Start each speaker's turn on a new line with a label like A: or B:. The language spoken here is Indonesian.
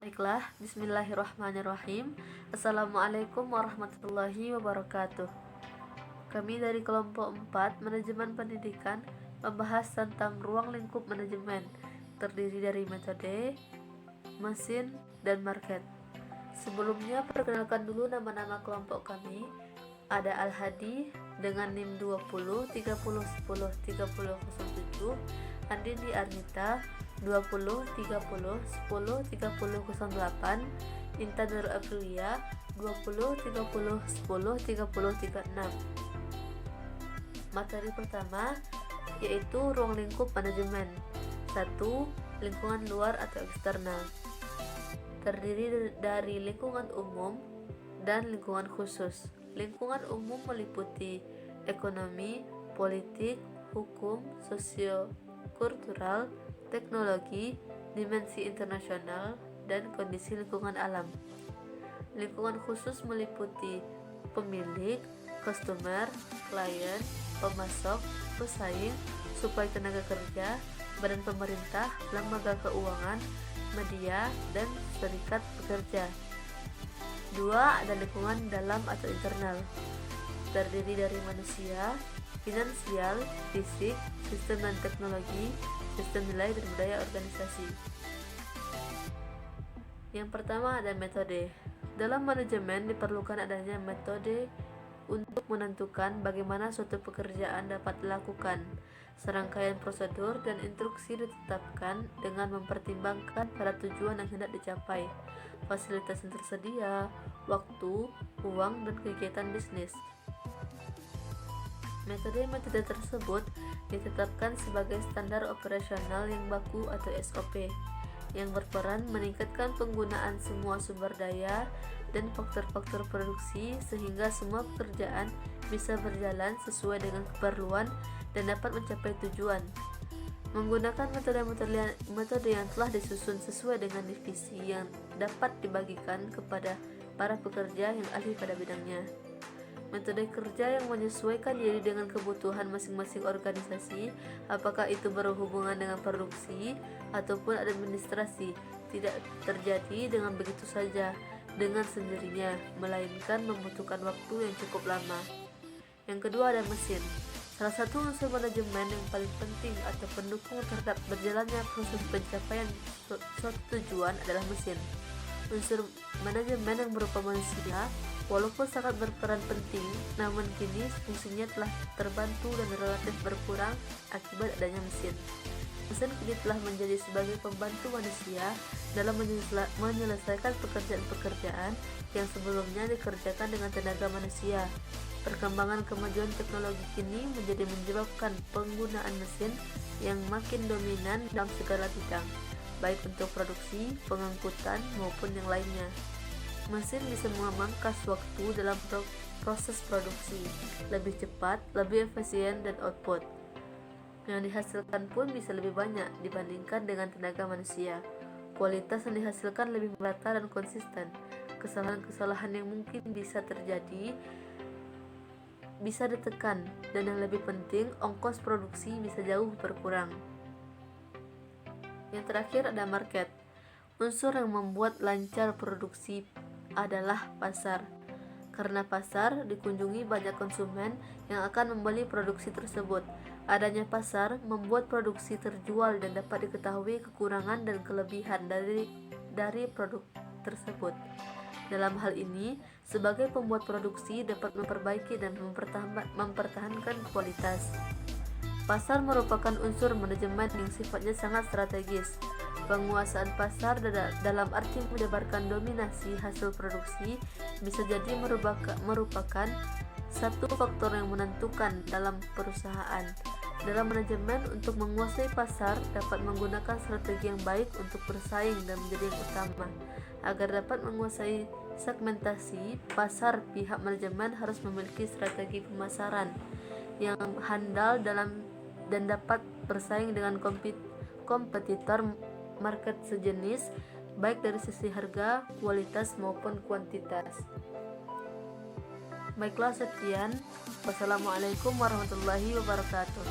A: Baiklah, bismillahirrahmanirrahim. Assalamualaikum warahmatullahi wabarakatuh. Kami dari kelompok 4 Manajemen Pendidikan membahas tentang ruang lingkup manajemen, terdiri dari metode, mesin, dan market. Sebelumnya, perkenalkan dulu nama-nama kelompok kami. Ada Al-Hadi dengan NIM 20 30 10 30 07, Andini Arnita 20 30 10 30 08, Intan Nur Aprilia 20 30 10 30 36. Materi pertama yaitu ruang lingkup manajemen. 1. Lingkungan luar atau eksternal, terdiri dari lingkungan umum dan lingkungan khusus. Lingkungan umum meliputi ekonomi, politik, hukum, sosio-kultural, teknologi, dimensi internasional, dan kondisi lingkungan alam. Lingkungan khusus meliputi pemilik, customer, klien, pemasok, pesaing, suplai tenaga kerja, badan pemerintah, lembaga keuangan, media, dan serikat pekerja. 2. Ada lingkungan dalam atau internal, terdiri dari manusia, finansial, fisik, sistem dan teknologi, sistem nilai dan budaya organisasi. Yang pertama ada metode. Dalam manajemen diperlukan adanya metode untuk menentukan bagaimana suatu pekerjaan dapat dilakukan. Serangkaian prosedur dan instruksi ditetapkan dengan mempertimbangkan pada tujuan yang hendak dicapai, fasilitas yang tersedia, waktu, uang, dan kegiatan bisnis. Metode-metode tersebut ditetapkan sebagai standar operasional yang baku atau SOP, yang berperan meningkatkan penggunaan semua sumber daya dan faktor-faktor produksi sehingga semua pekerjaan bisa berjalan sesuai dengan keperluan dan dapat mencapai tujuan. Menggunakan metode yang telah disusun sesuai dengan divisi yang dapat dibagikan kepada para pekerja yang ahli pada bidangnya. Metode kerja yang menyesuaikan diri dengan kebutuhan masing-masing organisasi, apakah itu berhubungan dengan produksi ataupun administrasi, tidak terjadi dengan begitu saja dengan sendirinya, melainkan membutuhkan waktu yang cukup lama. Yang kedua ada mesin. Salah satu unsur manajemen yang paling penting atau pendukung terhadap berjalannya proses pencapaian suatu tujuan adalah mesin. Unsur manajemen yang berupa manusia, walaupun sangat berperan penting, namun kini fungsinya telah terbantu dan relatif berkurang akibat adanya mesin. Mesin kini telah menjadi sebagai pembantu manusia dalam menyelesaikan pekerjaan-pekerjaan yang sebelumnya dikerjakan dengan tenaga manusia. Perkembangan kemajuan teknologi kini menyebabkan penggunaan mesin yang makin dominan dalam segala bidang, baik untuk produksi, pengangkutan, maupun yang lainnya. Mesin bisa memangkas waktu dalam proses produksi, lebih cepat, lebih efisien, dan output yang dihasilkan pun bisa lebih banyak dibandingkan dengan tenaga manusia. Kualitas yang dihasilkan lebih merata dan konsisten. Kesalahan-kesalahan yang mungkin bisa terjadi bisa ditekan, dan yang lebih penting, ongkos produksi bisa jauh berkurang. Yang terakhir ada market. Unsur yang membuat lancar produksi adalah pasar. Karena pasar dikunjungi banyak konsumen yang akan membeli produksi tersebut. Adanya pasar membuat produksi terjual dan dapat diketahui kekurangan dan kelebihan dari produk tersebut. Dalam hal ini, sebagai pembuat produksi dapat memperbaiki dan mempertahankan kualitas. Pasar merupakan unsur manajemen yang sifatnya sangat strategis. Penguasaan pasar dalam arti menyebarkan dominasi hasil produksi bisa jadi merupakan satu faktor yang menentukan dalam perusahaan. Dalam manajemen, untuk menguasai pasar dapat menggunakan strategi yang baik untuk bersaing dan menjadi yang utama. Agar dapat menguasai segmentasi pasar, pihak manajemen harus memiliki strategi pemasaran yang handal dan dapat bersaing dengan kompetitor market sejenis, baik dari sisi harga, kualitas maupun kuantitas. Baiklah, sekian. Wassalamualaikum warahmatullahi wabarakatuh.